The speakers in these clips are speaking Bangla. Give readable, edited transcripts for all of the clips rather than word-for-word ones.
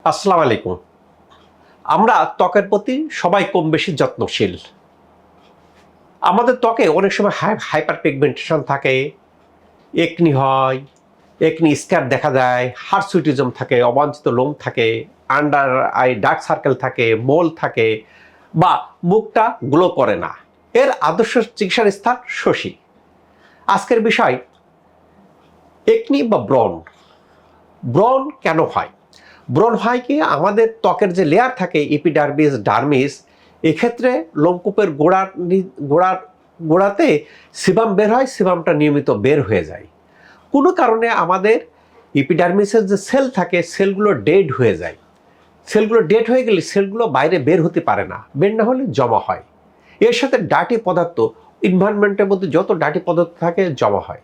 আসসালামু আলাইকুম। আমরা ত্বকের প্রতি সবাই কম বেশি যত্নশীল। আমাদের ত্বকে অনেক সময় হাইপার পিগমেন্টেশন থাকে, একনি হয়, একনি স্ক্যার দেখা যায়, হার্সুটিজম থাকে, অবাঞ্ছিত লোম থাকে, আন্ডার আই ডার্ক সার্কেল থাকে, মোল থাকে বা মুখটা গ্লো করে না। এর আদর্শ চিকিৎসার স্থান শশী। আজকের বিষয় একনি বা ব্রণ। ব্রণ কেন হয়? ব্রণ হয় কি আমাদের ত্বকের যে লেয়ার থাকে এপিডার্মিস ডার্মিস, এক্ষেত্রে লোমকূপের গোড়ার গোড়াতে সিবাম বের হয়, সিবামটা নিয়মিত বের হয়ে যায়। কোনো কারণে আমাদের এপিডার্মিসের যে সেল থাকে সেলগুলো ডেড হয়ে যায়। সেলগুলো ডেড হয়ে গেলে সেলগুলো বাইরে বের হতে পারে না, বের না হলে জমা হয়। এর সাথে ডার্টি পদার্থ, ইনভায়রনমেন্টের মধ্যে যত ডার্টি পদার্থ থাকে জমা হয়।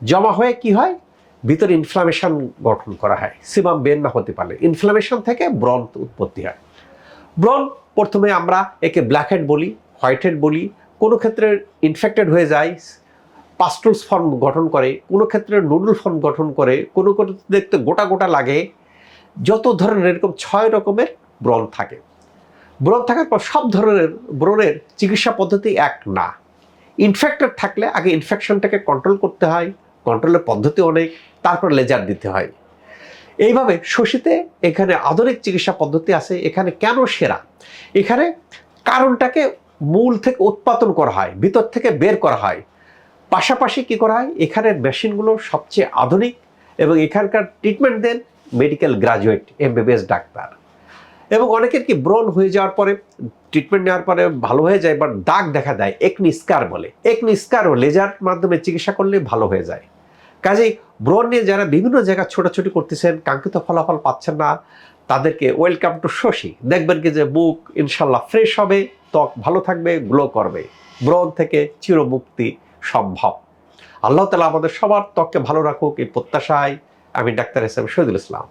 জমা হয়ে কি হয়, ভিতরে ইনফ্লামেশন গঠন করা হয়, সিবাম বের না হতে পারলে ইনফ্লামেশন থেকে ব্রণ উৎপত্তি হয়। ব্রণ প্রথমে আমরা একে ব্ল্যাক হেড বলি, হোয়াইট হেড বলি, কোনো ক্ষেত্রে ইনফেক্টেড হয়ে যায়, পাস্টুলস ফর্ম গঠন করে, কোনো ক্ষেত্রে নুডল ফর্ম গঠন করে, কোনো কোনো দেখতে গোটা গোটা লাগে। যত ধরনের এরকম 6 রকমের ব্রণ থাকে। ব্রণ থাকার পর সব ধরনের ব্রণের চিকিৎসা পদ্ধতি এক না। ইনফেক্টেড থাকলে আগে ইনফেকশনটাকে কন্ট্রোল করতে হয়, কন্ট্রোলের পদ্ধতি অনেক, তারপর লেজার দিতে হয়। এইভাবে শশীতে এখানে আধুনিক চিকিৎসা পদ্ধতি আছে। এখানে কেন সেরা? এখানে কারণটাকে মূল থেকে উৎপাদন করা হয়, ভিতর থেকে বের করা হয়। পাশাপাশি কি করা হয়, এখানের মেশিনগুলো সবচেয়ে আধুনিক এবং এখানকার ট্রিটমেন্ট দেন মেডিকেল গ্রাজুয়েট এমবিবিএস ডাক্তার। এবং অনেকের কি ব্রণ হয়ে যাওয়ার পরে ট্রিটমেন্ট নেওয়ার পরে ভালো হয়ে যায়, বাট দাগ দেখা দেয়, একনি স্কার বলে। একনি স্কারও লেজার মাধ্যমে চিকিৎসা করলে ভালো হয়ে যায়। কাজেই ব্রণ নিয়ে যারা বিভিন্ন জায়গায় ছোটাছুটি করতেছেন, কাঙ্ক্ষিত ফলাফল পাচ্ছেন না, তাদেরকে ওয়েলকাম টু শশী। দেখবেন কি যে মুখ ইনশাল্লাহ ফ্রেশ হবে, ত্বক ভালো থাকবে, গ্লো করবে। ব্রণ থেকে চিরমুক্তি সম্ভব। আল্লাহ তাআলা আমাদের সবার ত্বককে ভালো রাখুক এই প্রত্যাশায় আমি doctor S M Shahidul Islam.